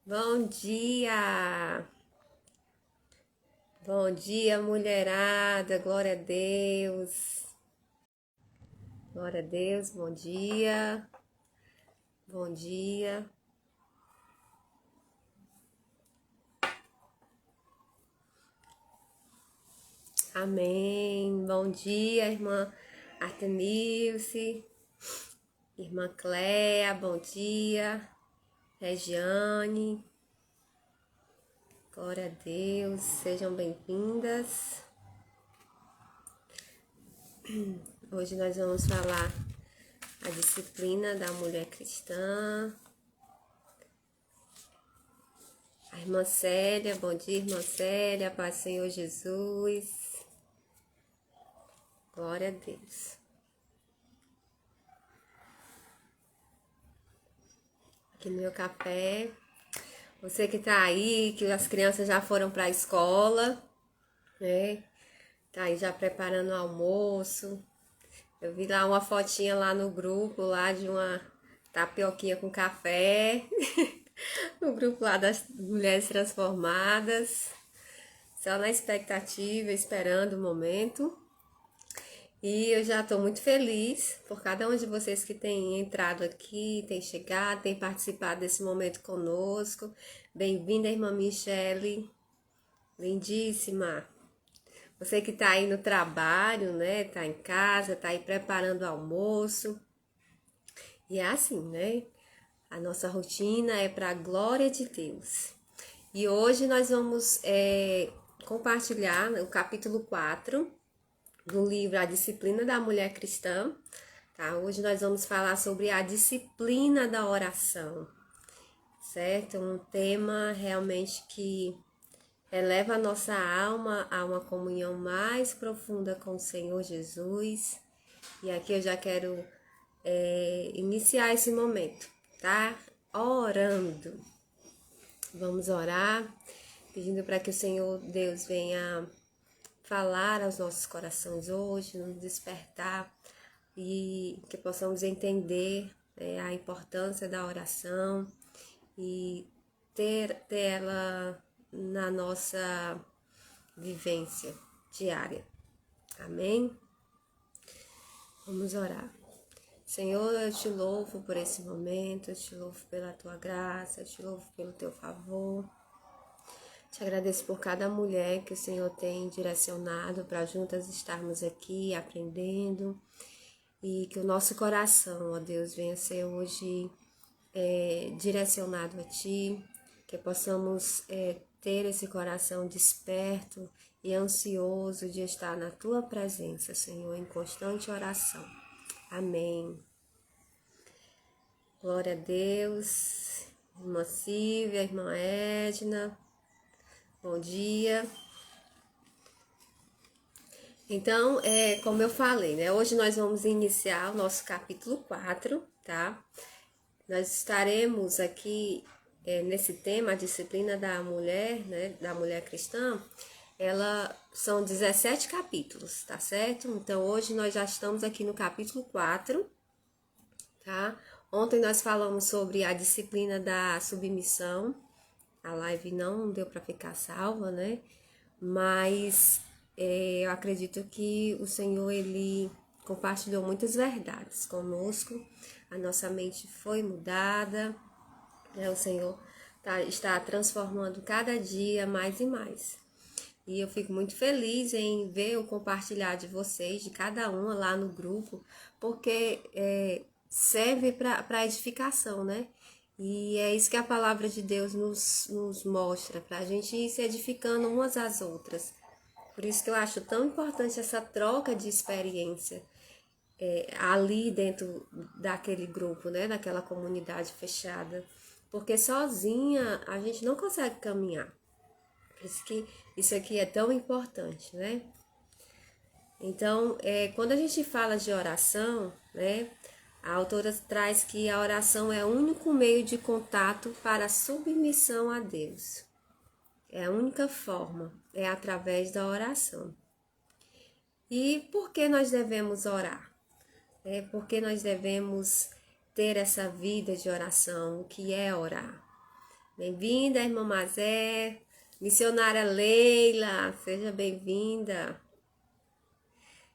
Bom dia! Bom dia, mulherada! Glória a Deus! Glória a Deus, bom dia! Bom dia! Amém! Bom dia, irmã Artenilce, irmã Cléa, bom dia! Regiane, glória a Deus, sejam bem-vindas. Hoje nós vamos falar a disciplina da mulher cristã. A irmã Célia, bom dia, irmã Célia, paz do Senhor Jesus. Glória a Deus. Aqui no meu café. Você que tá aí, que as crianças já foram para a escola, né? Tá aí já preparando o almoço. Eu vi lá uma fotinha lá no grupo, lá de uma tapioquinha com café. No grupo lá das mulheres transformadas. Só na expectativa, esperando o momento. E eu já estou muito feliz por cada um de vocês que tem entrado aqui, tem chegado, tem participado desse momento conosco. Bem-vinda, irmã Michele, lindíssima. Você que está aí no trabalho, né? Está em casa, está aí preparando o almoço. E é assim, né? A nossa rotina é para a glória de Deus. E hoje nós vamos compartilhar, né, o capítulo 4 do livro A Disciplina da Mulher Cristã. Tá? Hoje nós vamos falar sobre a disciplina da oração, certo? Um tema realmente que eleva a nossa alma a uma comunhão mais profunda com o Senhor Jesus. E aqui eu já quero iniciar esse momento, tá? Orando. Vamos orar, pedindo para que o Senhor Deus venha falar aos nossos corações hoje, nos despertar e que possamos entender a importância da oração e ter ela na nossa vivência diária. Amém? Vamos orar. Senhor, eu te louvo por esse momento, eu te louvo pela tua graça, eu te louvo pelo teu favor. Te agradeço por cada mulher que o Senhor tem direcionado para juntas estarmos aqui aprendendo e que o nosso coração, ó Deus, venha ser hoje direcionado a Ti, que possamos ter esse coração desperto e ansioso de estar na Tua presença, Senhor, em constante oração. Amém. Glória a Deus. Irmã Silvia, irmã Edna, bom dia. Então, como eu falei, né? Hoje nós vamos iniciar o nosso capítulo 4, tá? Nós estaremos aqui nesse tema, a disciplina da mulher, né? Da mulher cristã. São 17 capítulos, tá certo? Então, hoje nós já estamos aqui no capítulo 4, tá? Ontem nós falamos sobre a disciplina da submissão. A live não deu para ficar salva, né? Mas eu acredito que o Senhor, Ele compartilhou muitas verdades conosco. A nossa mente foi mudada, né? O Senhor está transformando cada dia mais e mais. E eu fico muito feliz em ver o compartilhar de vocês, de cada uma lá no grupo, porque serve para edificação, né? E é isso que a palavra de Deus nos mostra, para a gente ir se edificando umas às outras. Por isso que eu acho tão importante essa troca de experiência ali dentro daquele grupo, né? Daquela comunidade fechada. Porque sozinha a gente não consegue caminhar. Por isso que isso aqui é tão importante, né? Então, quando a gente fala de oração, né? A autora traz que a oração é o único meio de contato para a submissão a Deus. É a única forma, é através da oração. E por que nós devemos orar? Por que nós devemos ter essa vida de oração? O que é orar? Bem-vinda, irmã Mazé. Missionária Leila, seja bem-vinda.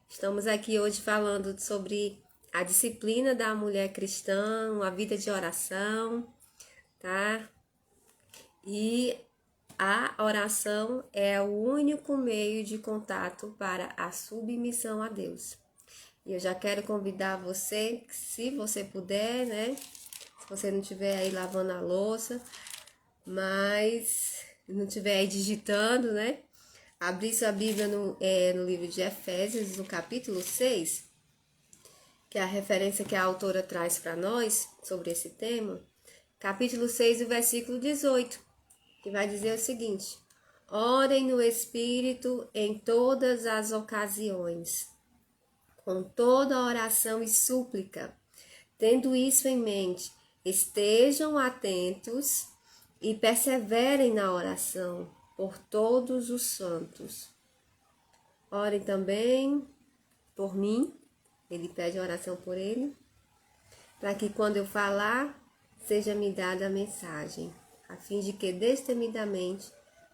Estamos aqui hoje falando sobre a disciplina da mulher cristã, uma vida de oração, tá? E a oração é o único meio de contato para a submissão a Deus. E eu já quero convidar você, se você puder, né? Se você não estiver aí lavando a louça, mas não estiver aí digitando, né? Abrir sua Bíblia no livro de Efésios, no capítulo 6, que é a referência que a autora traz para nós sobre esse tema. Capítulo 6, o versículo 18, que vai dizer o seguinte: orem no Espírito em todas as ocasiões, com toda oração e súplica. Tendo isso em mente, estejam atentos e perseverem na oração por todos os santos. Orem também por mim, ele pede oração por ele, para que quando eu falar, seja me dada a mensagem, a fim de que destemidamente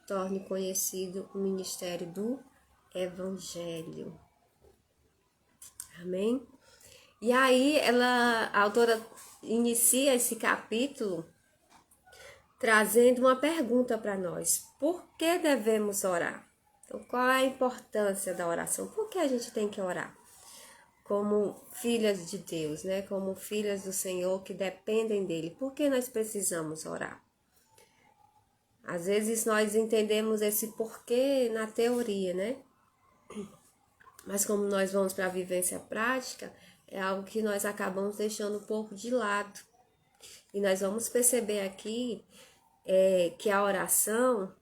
torne conhecido o ministério do Evangelho. Amém? E aí a autora inicia esse capítulo trazendo uma pergunta para nós. Por que devemos orar? Então, qual é a importância da oração? Por que a gente tem que orar? Como filhas de Deus, né? Como filhas do Senhor que dependem dele. Por que nós precisamos orar? Às vezes nós entendemos esse porquê na teoria, né? Mas como nós vamos para a vivência prática, é algo que nós acabamos deixando um pouco de lado. E nós vamos perceber aqui que a oração,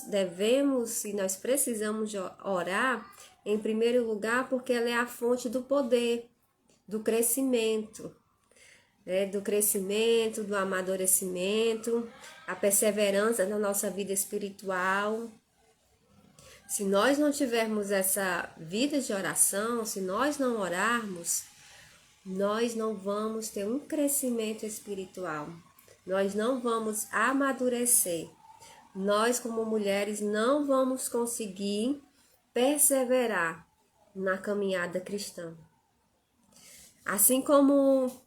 devemos e nós precisamos orar, em primeiro lugar, porque ela é a fonte do poder, do crescimento, né? Do crescimento, do amadurecimento, a perseverança na nossa vida espiritual. Se nós não tivermos essa vida de oração, se nós não orarmos, nós não vamos ter um crescimento espiritual. Nós não vamos amadurecer. Nós, como mulheres, não vamos conseguir perseverar na caminhada cristã. Assim como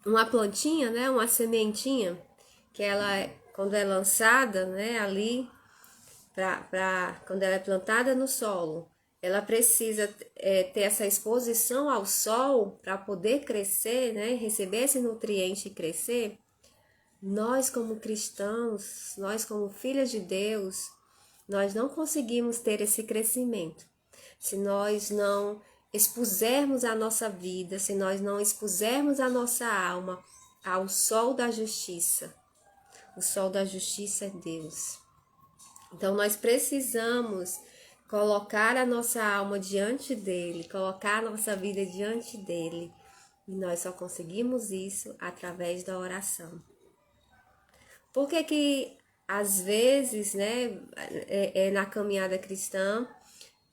uma plantinha, né, uma sementinha, que ela, quando é lançada, né, ali, quando ela é plantada no solo, ela precisa ter essa exposição ao sol para poder crescer, né, receber esse nutriente e crescer. Nós, como cristãos, nós, como filhas de Deus, nós não conseguimos ter esse crescimento se nós não expusermos a nossa vida, se nós não expusermos a nossa alma ao sol da justiça. O sol da justiça é Deus. Então, nós precisamos colocar a nossa alma diante dele, colocar a nossa vida diante dele. E nós só conseguimos isso através da oração. Por que às vezes, né, na caminhada cristã,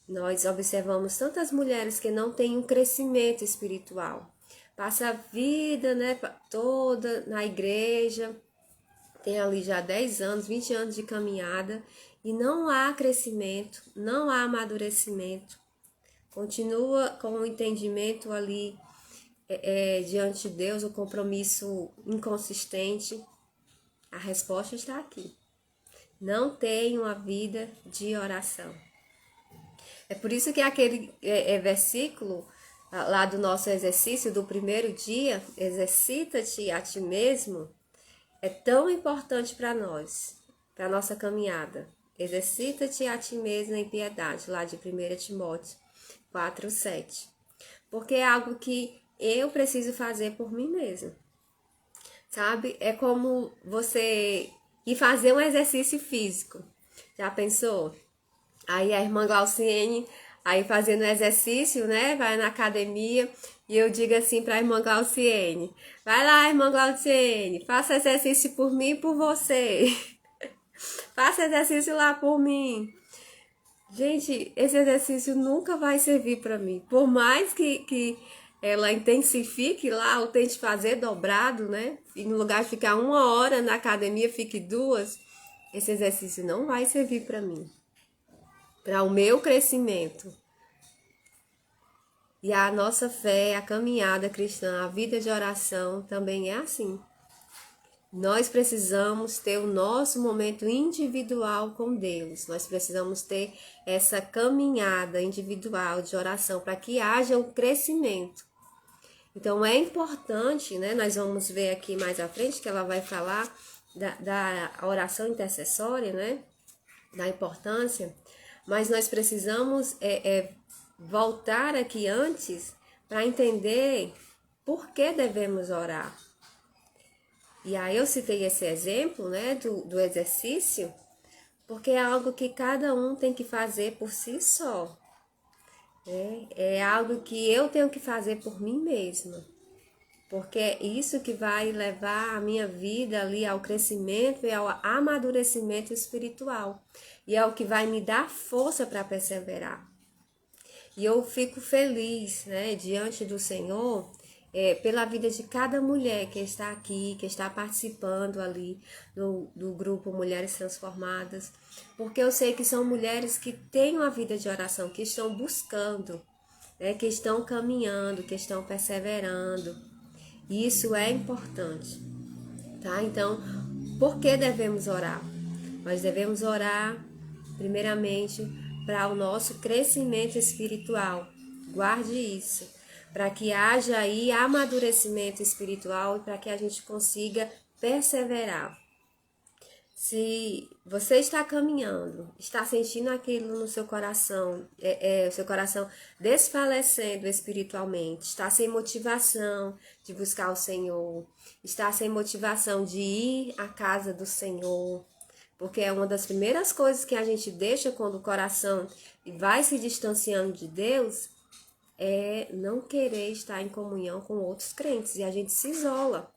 nós observamos tantas mulheres que não têm um crescimento espiritual? Passa a vida, né, toda na igreja, tem ali já 10 anos, 20 anos de caminhada, e não há crescimento, não há amadurecimento. Continua com o entendimento ali diante de Deus, o compromisso inconsistente. A resposta está aqui. Não tem uma vida de oração. É por isso que aquele versículo lá do nosso exercício do primeiro dia, exercita-te a ti mesmo, é tão importante para nós, para a nossa caminhada. Exercita-te a ti mesmo em piedade, lá de 1 Timóteo 4:7. Porque é algo que eu preciso fazer por mim mesma. Sabe? É como você ir fazer um exercício físico. Já pensou? Aí a irmã Glauciene, aí fazendo exercício, né? Vai na academia e eu digo assim para a irmã Glauciene: vai lá, irmã Glauciene, faça exercício por mim e por você. Faça exercício lá por mim. Gente, esse exercício nunca vai servir para mim. Por mais que ela intensifique lá, ou tente fazer dobrado, né? E no lugar de ficar 1 hora na academia, fique 2. Esse exercício não vai servir para mim, para o meu crescimento. E a nossa fé, a caminhada cristã, a vida de oração também é assim. Nós precisamos ter o nosso momento individual com Deus. Nós precisamos ter essa caminhada individual de oração para que haja o crescimento. Então é importante, né? Nós vamos ver aqui mais à frente que ela vai falar da oração intercessória, né? Da importância. Mas nós precisamos voltar aqui antes para entender por que devemos orar. E aí eu citei esse exemplo, né, do exercício, porque é algo que cada um tem que fazer por si só. É algo que eu tenho que fazer por mim mesma. Porque é isso que vai levar a minha vida ali ao crescimento e ao amadurecimento espiritual. E é o que vai me dar força para perseverar. E eu fico feliz, né, diante do Senhor, pela vida de cada mulher que está aqui, que está participando ali do grupo Mulheres Transformadas, porque eu sei que são mulheres que têm uma vida de oração, que estão buscando, né, que estão caminhando, que estão perseverando. E isso é importante, tá? Então, por que devemos orar? Nós devemos orar, primeiramente, para o nosso crescimento espiritual. Guarde isso, para que haja aí amadurecimento espiritual e para que a gente consiga perseverar. Se você está caminhando, está sentindo aquilo no seu coração, o seu coração desfalecendo espiritualmente, está sem motivação de buscar o Senhor, está sem motivação de ir à casa do Senhor, porque é uma das primeiras coisas que a gente deixa quando o coração vai se distanciando de Deus, é não querer estar em comunhão com outros crentes, e a gente se isola.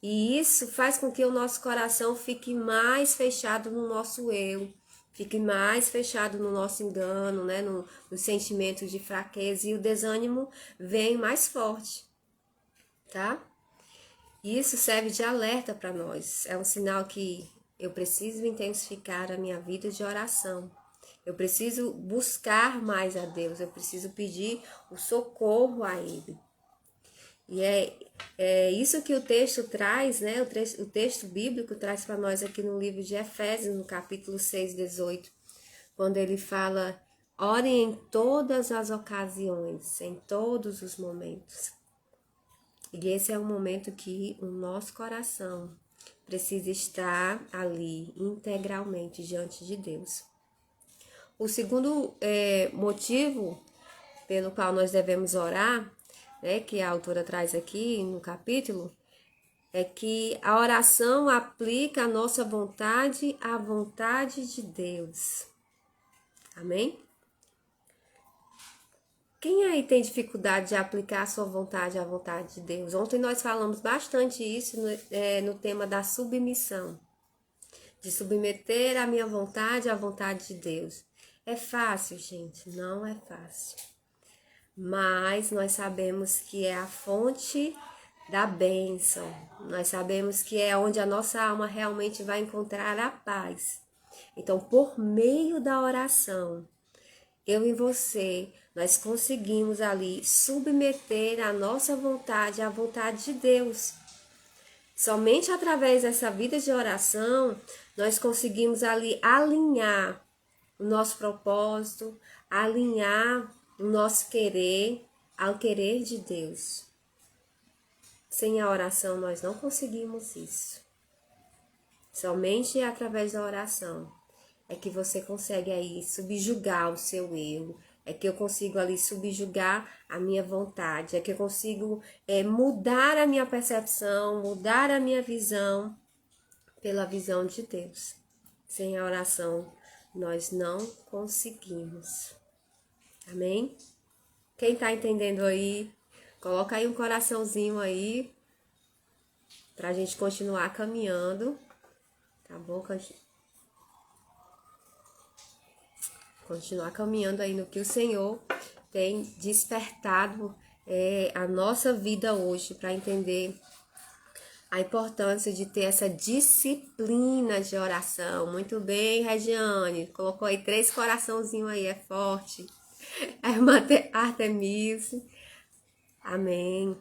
E isso faz com que o nosso coração fique mais fechado no nosso eu, fique mais fechado no nosso engano, né? No sentimento de fraqueza, e o desânimo vem mais forte, tá? E isso serve de alerta para nós. É um sinal que eu preciso intensificar a minha vida de oração. Eu preciso buscar mais a Deus, eu preciso pedir o socorro a Ele. E é isso que o texto traz, né? O texto bíblico traz para nós aqui no livro de Efésios, no capítulo 6, 18, quando ele fala: orem em todas as ocasiões, em todos os momentos. E esse é um momento que o nosso coração precisa estar ali integralmente diante de Deus. O segundo motivo pelo qual nós devemos orar, né, que a autora traz aqui no capítulo, é que a oração aplica a nossa vontade à vontade de Deus. Amém? Quem aí tem dificuldade de aplicar a sua vontade à vontade de Deus? Ontem nós falamos bastante isso no tema da submissão. De submeter a minha vontade à vontade de Deus. É fácil, gente? Não é fácil. Mas nós sabemos que é a fonte da bênção. Nós sabemos que é onde a nossa alma realmente vai encontrar a paz. Então, por meio da oração, eu e você, nós conseguimos ali submeter a nossa vontade à vontade de Deus. Somente através dessa vida de oração, nós conseguimos ali alinhar o nosso propósito, alinhar o nosso querer ao querer de Deus. Sem a oração nós não conseguimos isso. Somente através da oração é que você consegue aí subjugar o seu eu, é que eu consigo ali subjugar a minha vontade, é que eu consigo mudar a minha percepção, mudar a minha visão pela visão de Deus. Sem a oração nós não conseguimos. Amém? Quem tá entendendo aí, coloca aí um coraçãozinho aí, pra gente continuar caminhando, tá bom? Continuar caminhando aí no que o Senhor tem despertado a nossa vida hoje para entender a importância de ter essa disciplina de oração. Muito bem, Regiane. Colocou aí 3 coraçãozinhos aí, é forte. A irmã Artemise. Amém.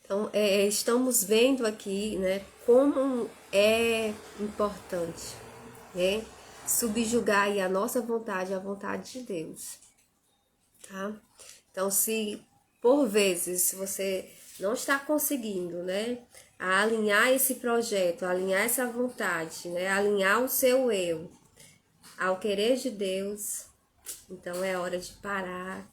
Então, estamos vendo aqui, né, como é importante, né, subjugar aí a nossa vontade à vontade de Deus, tá? Então, se por vezes você não está conseguindo, né, a alinhar esse projeto, alinhar essa vontade, né, alinhar o seu eu ao querer de Deus, então é hora de parar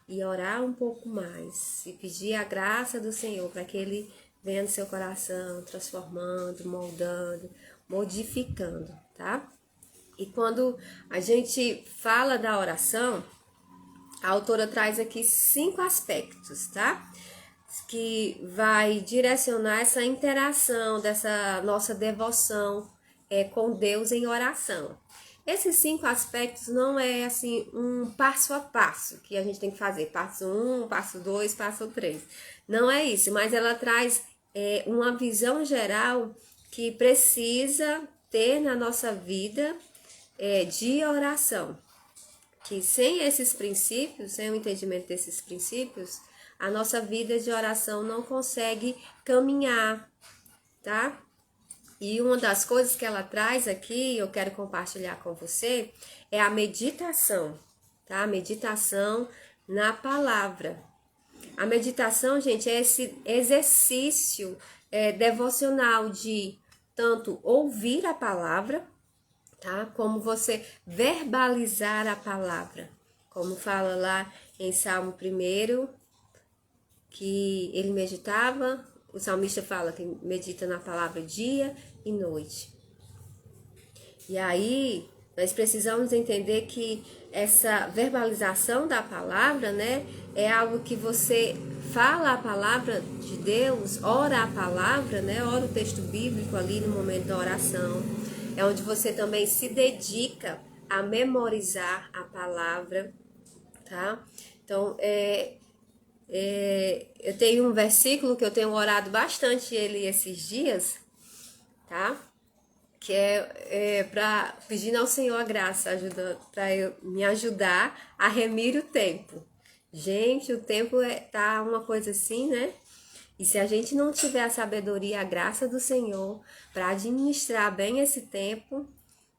e orar um pouco mais e pedir a graça do Senhor para que Ele venha no seu coração, transformando, moldando, modificando, tá? E quando a gente fala da oração, a autora traz aqui 5 aspectos, tá? Que vai direcionar essa interação dessa nossa devoção com Deus em oração. Esses 5 aspectos não é assim um passo a passo que a gente tem que fazer, passo 1, passo 2, passo 3. Não é isso, mas ela traz uma visão geral que precisa ter na nossa vida de oração. Que sem esses princípios, sem o entendimento desses princípios, a nossa vida de oração não consegue caminhar, tá? E uma das coisas que ela traz aqui, eu quero compartilhar com você, é a meditação, tá? A meditação na palavra. A meditação, gente, é esse exercício devocional de tanto ouvir a palavra, tá? Como você verbalizar a palavra. Como fala lá em Salmo 1, que ele meditava, o salmista fala que medita na palavra dia e noite. E aí, nós precisamos entender que essa verbalização da palavra, né, é algo que você fala a palavra de Deus, ora a palavra, né, ora o texto bíblico ali no momento da oração. É onde você também se dedica a memorizar a palavra, tá? Então, eu tenho um versículo que eu tenho orado bastante ele esses dias, tá? Que para pedindo ao Senhor a graça, para me ajudar a remir o tempo. Gente, o tempo tá uma coisa assim, né? E se a gente não tiver a sabedoria, a graça do Senhor para administrar bem esse tempo,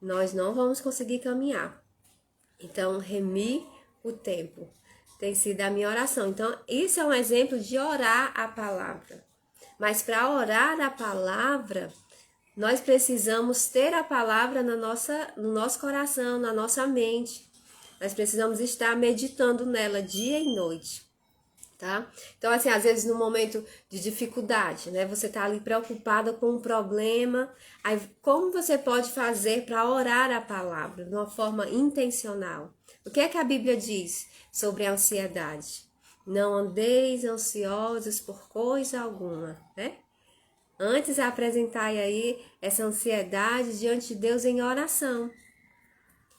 nós não vamos conseguir caminhar. Então, remir o tempo tem sido a minha oração. Então, isso é um exemplo de orar a palavra. Mas para orar a palavra, nós precisamos ter a palavra no nosso coração, na nossa mente. Nós precisamos estar meditando nela dia e noite, tá? Então, assim, às vezes no momento de dificuldade, né? Você tá ali preocupada com um problema. Aí, como você pode fazer para orar a palavra de uma forma intencional? O que é que a Bíblia diz sobre a ansiedade? Não andeis ansiosos por coisa alguma, né? Antes apresentai aí essa ansiedade diante de Deus em oração.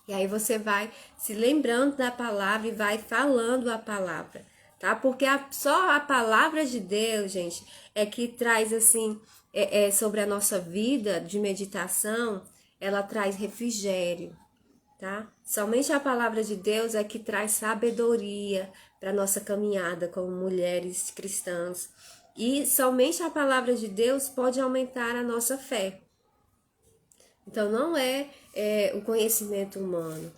E aí você vai se lembrando da palavra e vai falando a palavra, tá? Porque só a palavra de Deus, gente, é que traz assim, sobre a nossa vida de meditação, ela traz refrigério, tá? Somente a palavra de Deus é que traz sabedoria para nossa caminhada como mulheres cristãs. E somente a palavra de Deus pode aumentar a nossa fé. Então, não é o conhecimento humano,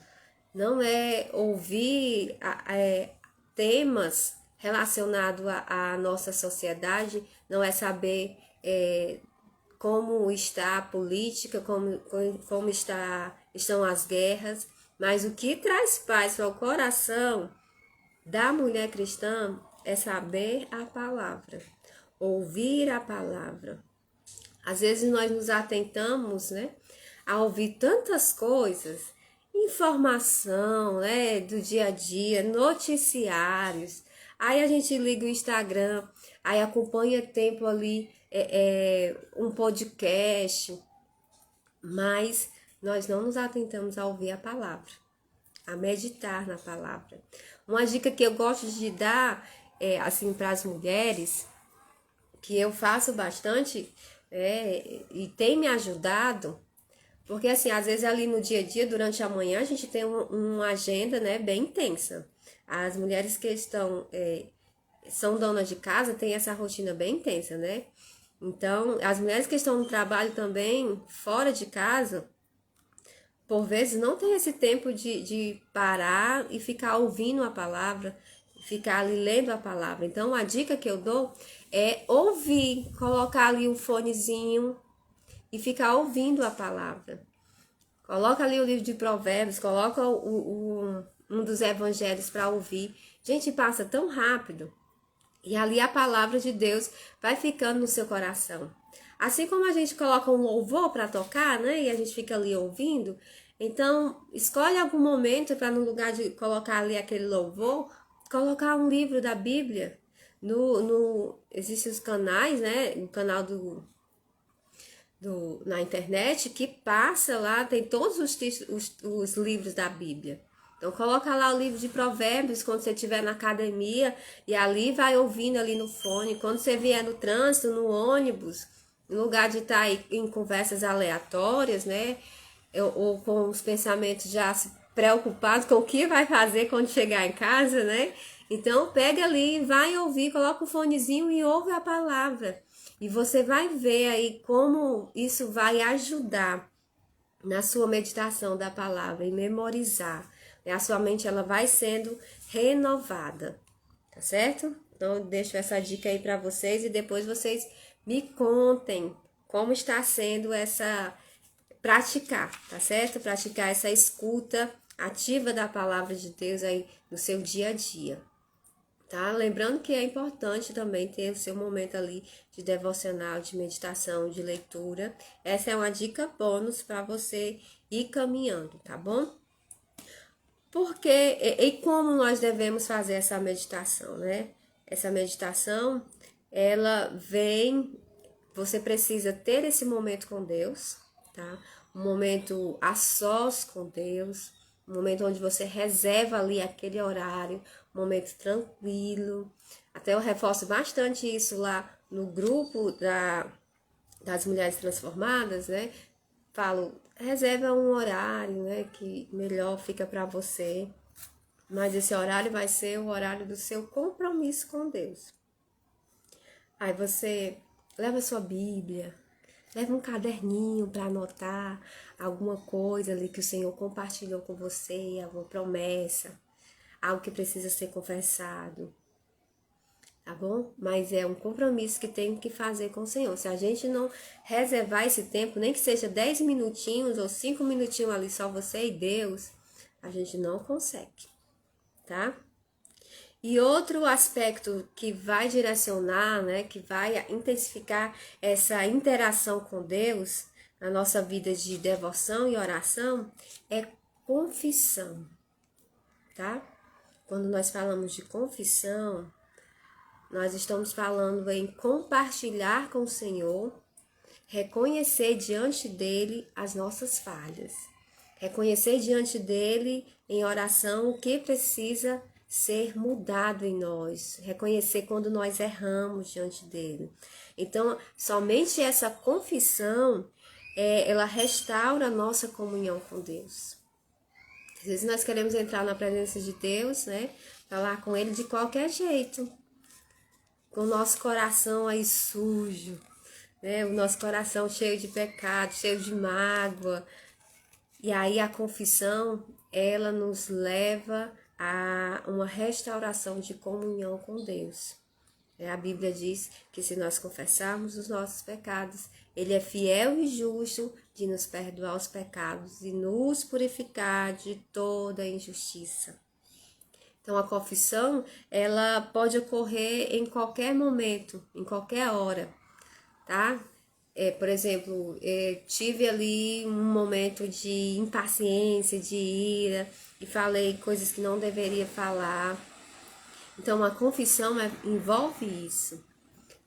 não é ouvir temas relacionados à nossa sociedade, não é saber como está a política, como estão as guerras, mas o que traz paz para o coração da mulher cristã é saber a palavra, ouvir a palavra. Às vezes nós nos atentamos, né, a ouvir tantas coisas, informação, né, do dia a dia, noticiários. Aí a gente liga o Instagram, aí acompanha tempo ali um podcast, mas nós não nos atentamos a ouvir a palavra, a meditar na palavra. Uma dica que eu gosto de dar assim, para as mulheres, que eu faço bastante, e tem me ajudado, porque assim, às vezes ali no dia a dia, durante a manhã, a gente tem uma agenda, né, bem intensa. As mulheres que são donas de casa têm essa rotina bem intensa, né? Então, as mulheres que estão no trabalho também, fora de casa, por vezes não tem esse tempo de parar e ficar ouvindo a palavra, ficar ali lendo a palavra. Então, a dica que eu dou é ouvir, colocar ali um fonezinho e ficar ouvindo a palavra. Coloca ali o livro de Provérbios, coloca um dos evangelhos para ouvir. Gente, passa tão rápido. E ali a palavra de Deus vai ficando no seu coração. Assim como a gente coloca um louvor para tocar, né? E a gente fica ali ouvindo. Então, escolhe algum momento para, no lugar de colocar ali aquele louvor, colocar um livro da Bíblia. Existem os canais, né? O canal na internet que passa lá, tem todos os livros da Bíblia. Então coloca lá o livro de Provérbios quando você estiver na academia e ali vai ouvindo ali no fone. Quando você vier no trânsito, no ônibus, no lugar de estar em conversas aleatórias, né? Ou com os pensamentos já preocupados com o que vai fazer quando chegar em casa, né? Então pega ali, vai ouvir, coloca o fonezinho e ouve a palavra. E você vai ver aí como isso vai ajudar na sua meditação da palavra e memorizar. A sua mente ela vai sendo renovada, tá certo? Então eu deixo essa dica aí para vocês e depois vocês me contem como está sendo praticar, tá certo? Praticar essa escuta ativa da palavra de Deus aí no seu dia a dia. Tá? Lembrando que é importante também ter o seu momento ali de devocional, de meditação, de leitura. Essa é uma dica bônus para você ir caminhando, tá bom? Porque e como nós devemos fazer essa meditação, né? Essa meditação, ela vem, você precisa ter esse momento com Deus, tá? Um momento a sós com Deus, um momento onde você reserva ali aquele horário, um momento tranquilo. Até eu reforço bastante isso lá no grupo das mulheres transformadas, né? Falo, reserva um horário, né, que melhor fica para você. Mas esse horário vai ser o horário do seu compromisso com Deus. Aí você leva sua Bíblia, leva um caderninho para anotar alguma coisa ali que o Senhor compartilhou com você, alguma promessa, algo que precisa ser confessado, tá bom? Mas é um compromisso que tem que fazer com o Senhor. Se a gente não reservar esse tempo, nem que seja 10 minutinhos ou 5 minutinhos ali, só você e Deus, a gente não consegue, tá? E outro aspecto que vai direcionar, né, que vai intensificar essa interação com Deus na nossa vida de devoção e oração é confissão, tá? Quando nós falamos de confissão, nós estamos falando em compartilhar com o Senhor, reconhecer diante dele as nossas falhas, reconhecer diante dele em oração o que precisa ser mudado em nós, reconhecer quando nós erramos diante dele. Então, somente essa confissão, ela restaura a nossa comunhão com Deus. Às vezes nós queremos entrar na presença de Deus, né? Falar com ele de qualquer jeito, com o nosso coração aí sujo, né? O nosso coração cheio de pecado, cheio de mágoa. E aí a confissão, ela nos leva a uma restauração de comunhão com Deus. A Bíblia diz que se nós confessarmos os nossos pecados, Ele é fiel e justo de nos perdoar os pecados e nos purificar de toda injustiça. Então, a confissão, ela pode ocorrer em qualquer momento, em qualquer hora, tá? Por exemplo, tive ali um momento de impaciência, de ira, e falei coisas que não deveria falar. Então, a confissão envolve isso.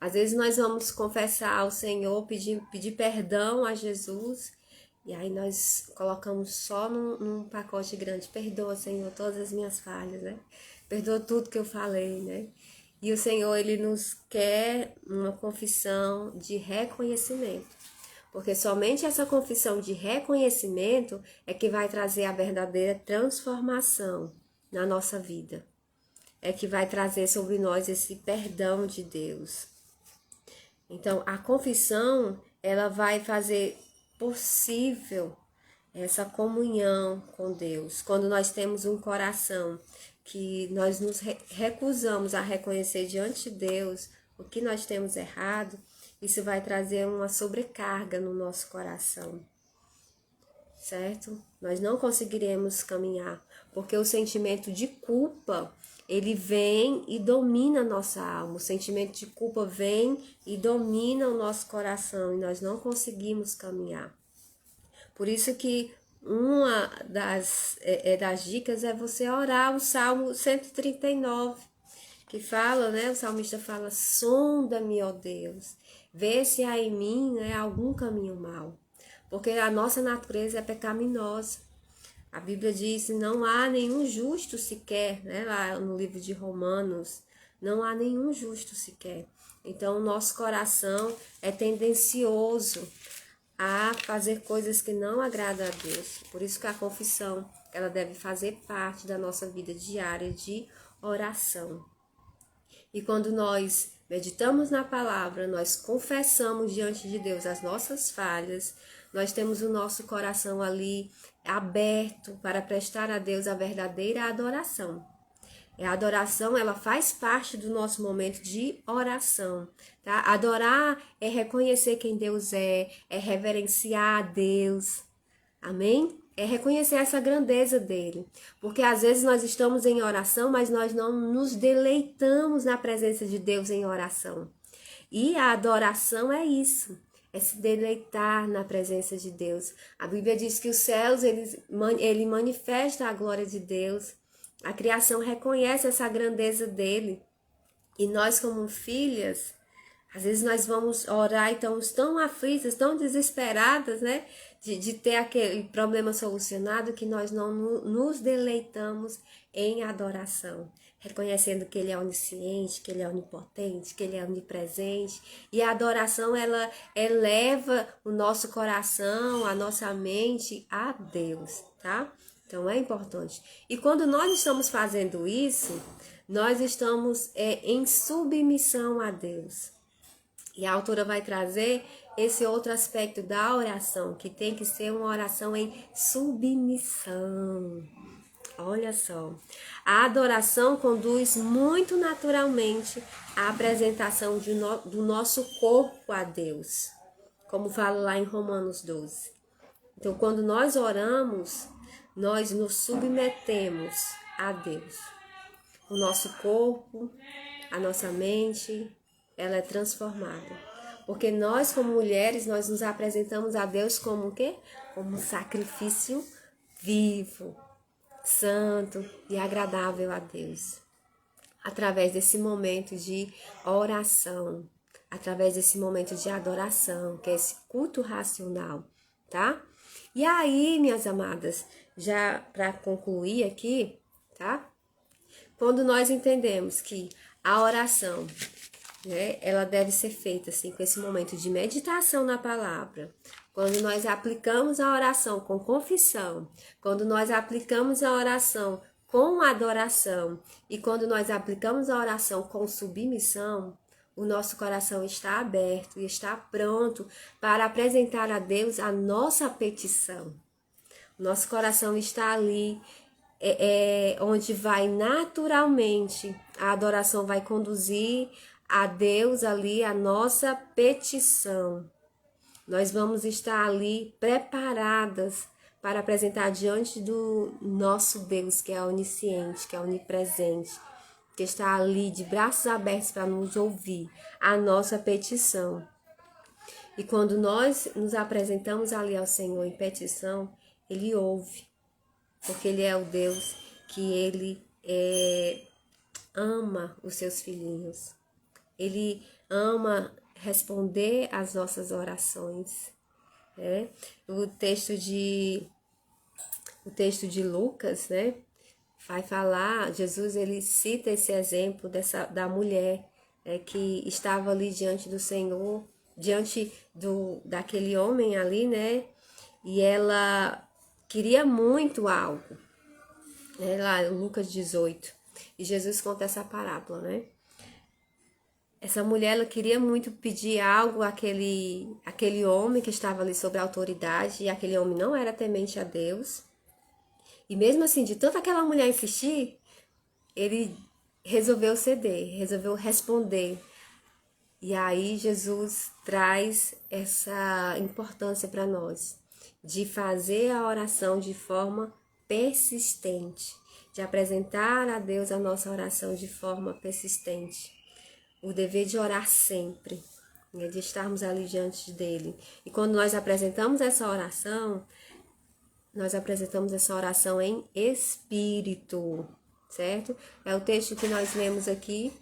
Às vezes nós vamos confessar ao Senhor, pedir perdão a Jesus, e aí nós colocamos só num pacote grande. Perdoa, Senhor, todas as minhas falhas, né? Perdoa tudo que eu falei, né? E o Senhor, Ele nos quer uma confissão de reconhecimento. Porque somente essa confissão de reconhecimento é que vai trazer a verdadeira transformação na nossa vida. É que vai trazer sobre nós esse perdão de Deus. Então, a confissão, ela vai fazer possível essa comunhão com Deus. Quando nós temos um coração que nós nos recusamos a reconhecer diante de Deus o que nós temos errado, isso vai trazer uma sobrecarga no nosso coração, certo? Nós não conseguiremos caminhar, porque o sentimento de culpa, ele vem e domina a nossa alma. O sentimento de culpa vem e domina o nosso coração e nós não conseguimos caminhar. Por isso que uma das dicas é você orar o Salmo 139, que fala, né? O salmista fala: sonda-me, ó Deus, vê se há em mim, né, algum caminho mau. Porque a nossa natureza é pecaminosa. A Bíblia diz: não há nenhum justo sequer, né? Lá no livro de Romanos, não há nenhum justo sequer. Então, o nosso coração é tendencioso a fazer coisas que não agradam a Deus. Por isso que a confissão, ela deve fazer parte da nossa vida diária de oração. E quando nós meditamos na palavra, nós confessamos diante de Deus as nossas falhas, nós temos o nosso coração ali aberto para prestar a Deus a verdadeira adoração. A adoração, ela faz parte do nosso momento de oração, tá? Adorar é reconhecer quem Deus é reverenciar a Deus, amém? É reconhecer essa grandeza dele, porque às vezes nós estamos em oração, mas nós não nos deleitamos na presença de Deus em oração. E a adoração é isso, é se deleitar na presença de Deus. A Bíblia diz que os céus, ele manifesta a glória de Deus. A criação reconhece essa grandeza dele. E nós, como filhas, às vezes nós vamos orar e estamos tão aflitas, tão desesperadas, né? De ter aquele problema solucionado, que nós não nos deleitamos em adoração. Reconhecendo que ele é onisciente, que ele é onipotente, que ele é onipresente. E a adoração, ela eleva o nosso coração, a nossa mente a Deus, tá? Então, é importante. E quando nós estamos fazendo isso, nós estamos em submissão a Deus. E a autora vai trazer esse outro aspecto da oração, que tem que ser uma oração em submissão. Olha só. A adoração conduz muito naturalmente à apresentação do nosso corpo a Deus, como fala lá em Romanos 12. Então, quando nós oramos, nós nos submetemos a Deus. O nosso corpo, a nossa mente, ela é transformada. Porque nós, como mulheres, nós nos apresentamos a Deus como o quê? Como um sacrifício vivo, santo e agradável a Deus. Através desse momento de oração, através desse momento de adoração, que é esse culto racional, tá? E aí, minhas amadas, já para concluir aqui, tá? Quando nós entendemos que a oração, né, ela deve ser feita assim, com esse momento de meditação na palavra, quando nós aplicamos a oração com confissão, quando nós aplicamos a oração com adoração e quando nós aplicamos a oração com submissão, o nosso coração está aberto e está pronto para apresentar a Deus a nossa petição. O nosso coração está ali, onde vai naturalmente, a adoração vai conduzir a Deus ali a nossa petição. Nós vamos estar ali preparadas para apresentar diante do nosso Deus, que é onisciente, que é onipresente, que está ali de braços abertos para nos ouvir a nossa petição. E quando nós nos apresentamos ali ao Senhor em petição, Ele ouve, porque Ele é o Deus que Ele ama os seus filhinhos. Ele ama responder às nossas orações. O texto de Lucas, né, vai falar, Jesus ele cita esse exemplo da mulher que estava ali diante do Senhor, diante daquele homem ali, né? E ela queria muito algo, né? Lá em Lucas 18. E Jesus conta essa parábola, né? Essa mulher, ela queria muito pedir algo àquele homem que estava ali sob a autoridade, e aquele homem não era temente a Deus. E mesmo assim, de tanta aquela mulher insistir, ele resolveu ceder, resolveu responder. E aí Jesus traz essa importância para nós, de fazer a oração de forma persistente, de apresentar a Deus a nossa oração de forma persistente. O dever de orar sempre, né, de estarmos ali diante dele. E quando nós apresentamos essa oração em espírito, certo? É o texto que nós lemos aqui,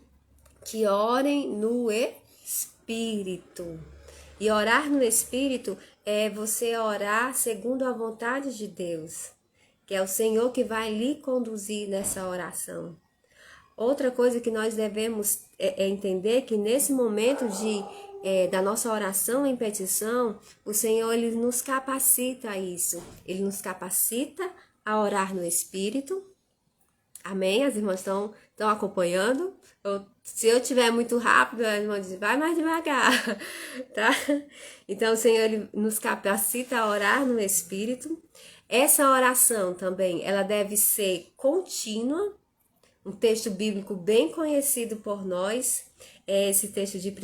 que orem no espírito. E orar no espírito é você orar segundo a vontade de Deus, que é o Senhor que vai lhe conduzir nessa oração. Outra coisa que nós devemos entender que nesse momento da nossa oração em petição, o Senhor ele nos capacita a isso. Ele nos capacita a orar no Espírito. Amém? As irmãs estão acompanhando? Se eu estiver muito rápido, a irmã diz, vai mais devagar, tá? Então, o Senhor ele nos capacita a orar no Espírito. Essa oração também, ela deve ser contínua. Um texto bíblico bem conhecido por nós é esse texto de 1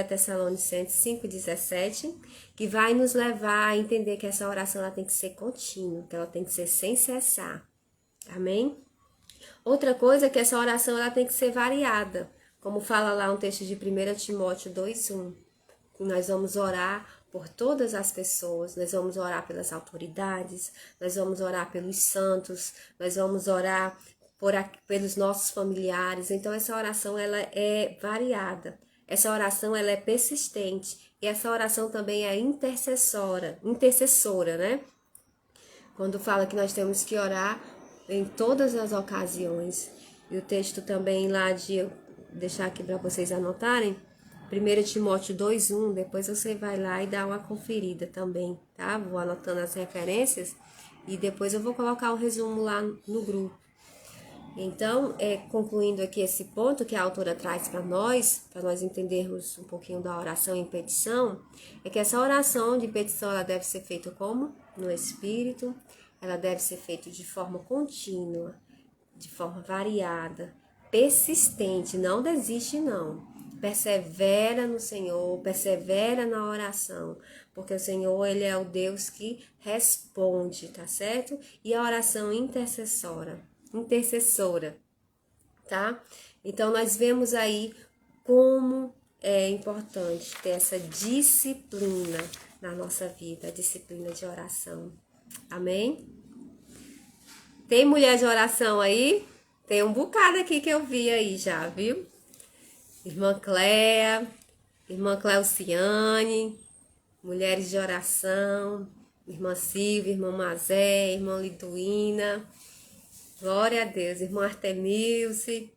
Tessalonicenses 5,17, que vai nos levar a entender que essa oração ela tem que ser contínua, que ela tem que ser sem cessar. Amém? Outra coisa é que essa oração ela tem que ser variada, como fala lá um texto de 1 Timóteo 2,1. Nós vamos orar por todas as pessoas, nós vamos orar pelas autoridades, nós vamos orar pelos santos, nós vamos orar pelos nossos familiares. Então essa oração ela é variada, essa oração ela é persistente e essa oração também é intercessora, né? Quando fala que nós temos que orar em todas as ocasiões. E o texto também lá deixar aqui para vocês anotarem, 1 Timóteo 2,1, depois você vai lá e dá uma conferida também, tá? Vou anotando as referências e depois eu vou colocar o resumo lá no grupo. Então, concluindo aqui esse ponto que a autora traz para nós entendermos um pouquinho da oração em petição, é que essa oração de petição ela deve ser feita como? No Espírito, ela deve ser feita de forma contínua, de forma variada, persistente, não desiste não. Persevera no Senhor, persevera na oração, porque o Senhor ele é o Deus que responde, tá certo? E a oração intercessora, tá? Então, nós vemos aí como é importante ter essa disciplina na nossa vida, a disciplina de oração. Amém? Tem mulher de oração aí? Tem um bocado aqui que eu vi aí já, viu? Irmã Cléa, irmã Cleuciane, mulheres de oração, irmã Silvia, irmã Mazé, irmã Liduína. Glória a Deus, irmã Artemilce,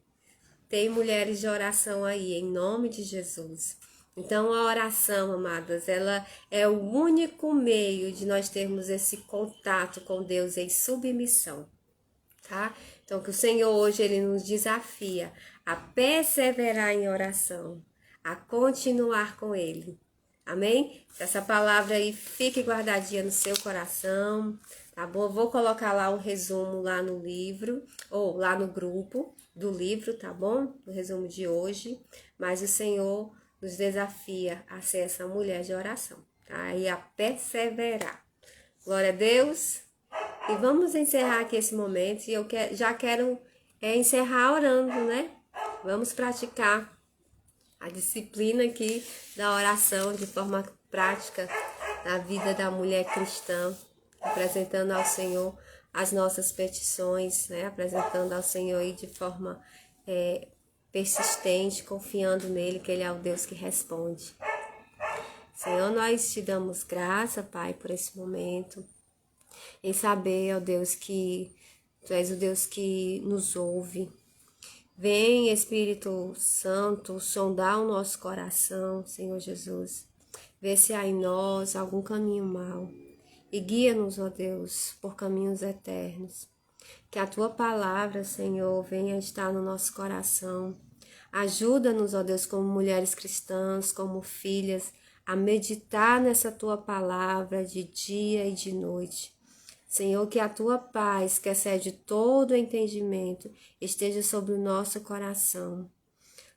tem mulheres de oração aí, em nome de Jesus. Então, a oração, amadas, ela é o único meio de nós termos esse contato com Deus em submissão, tá? Então, que o Senhor hoje, ele nos desafia a perseverar em oração, a continuar com Ele. Amém? Essa palavra aí fique guardadinha no seu coração. Tá bom? Eu vou colocar lá o resumo lá no livro, ou lá no grupo do livro, tá bom? O resumo de hoje. Mas o Senhor nos desafia a ser essa mulher de oração, tá? E a perseverar. Glória a Deus. E vamos encerrar aqui esse momento. E eu já quero encerrar orando, né? Vamos praticar a disciplina aqui da oração de forma prática na vida da mulher cristã, apresentando ao Senhor as nossas petições, né? Apresentando ao Senhor aí de forma persistente, confiando nele, que ele é o Deus que responde. Senhor, nós te damos graça, Pai, por esse momento, em saber, ó Deus, que Tu és o Deus que nos ouve. Vem, Espírito Santo, sondar o nosso coração, Senhor Jesus. Vê se há em nós algum caminho mau. E guia-nos, ó Deus, por caminhos eternos. Que a Tua palavra, Senhor, venha estar no nosso coração. Ajuda-nos, ó Deus, como mulheres cristãs, como filhas, a meditar nessa Tua palavra de dia e de noite. Senhor, que a Tua paz, que excede todo o entendimento, esteja sobre o nosso coração.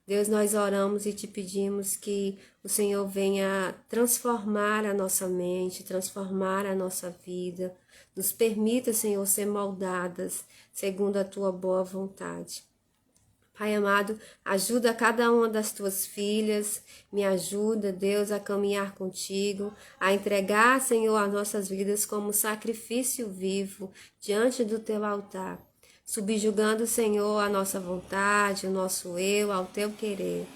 Deus, nós oramos e te pedimos que o Senhor venha transformar a nossa mente, transformar a nossa vida. Nos permita, Senhor, ser moldadas segundo a Tua boa vontade. Pai amado, ajuda cada uma das Tuas filhas, me ajuda, Deus, a caminhar contigo, a entregar, Senhor, as nossas vidas como sacrifício vivo diante do Teu altar, subjugando, Senhor, a nossa vontade, o nosso eu, ao Teu querer.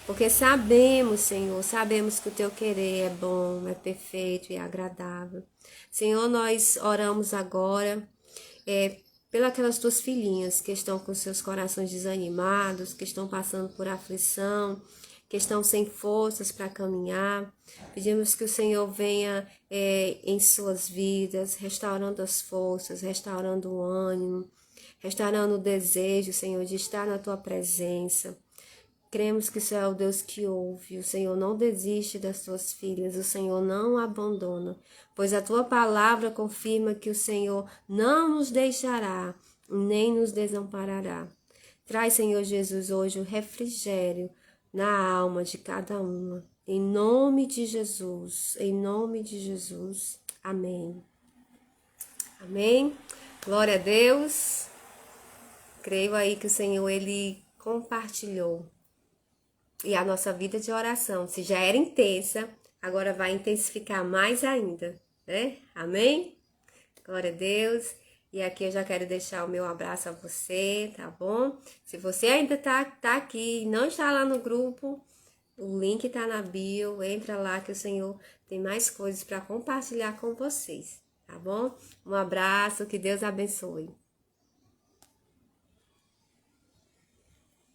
Porque sabemos, Senhor, sabemos que o Teu querer é bom, é perfeito e agradável. Senhor, nós oramos agora, pelas tuas filhinhas que estão com seus corações desanimados, que estão passando por aflição, que estão sem forças para caminhar. Pedimos que o Senhor venha em suas vidas, restaurando as forças, restaurando o ânimo, restaurando o desejo, Senhor, de estar na tua presença. Cremos que o Senhor é o Deus que ouve, o Senhor não desiste das tuas filhas, o Senhor não abandona, pois a tua palavra confirma que o Senhor não nos deixará, nem nos desamparará. Traz, Senhor Jesus, hoje o refrigério na alma de cada uma. Em nome de Jesus, em nome de Jesus. Amém. Amém. Glória a Deus. Creio aí que o Senhor, Ele compartilhou. E a nossa vida de oração, se já era intensa, agora vai intensificar mais ainda, né? Amém? Glória a Deus. E aqui eu já quero deixar o meu abraço a você, tá bom? Se você ainda tá aqui e não está lá no grupo, o link tá na bio, entra lá que o Senhor tem mais coisas para compartilhar com vocês, tá bom? Um abraço, que Deus abençoe.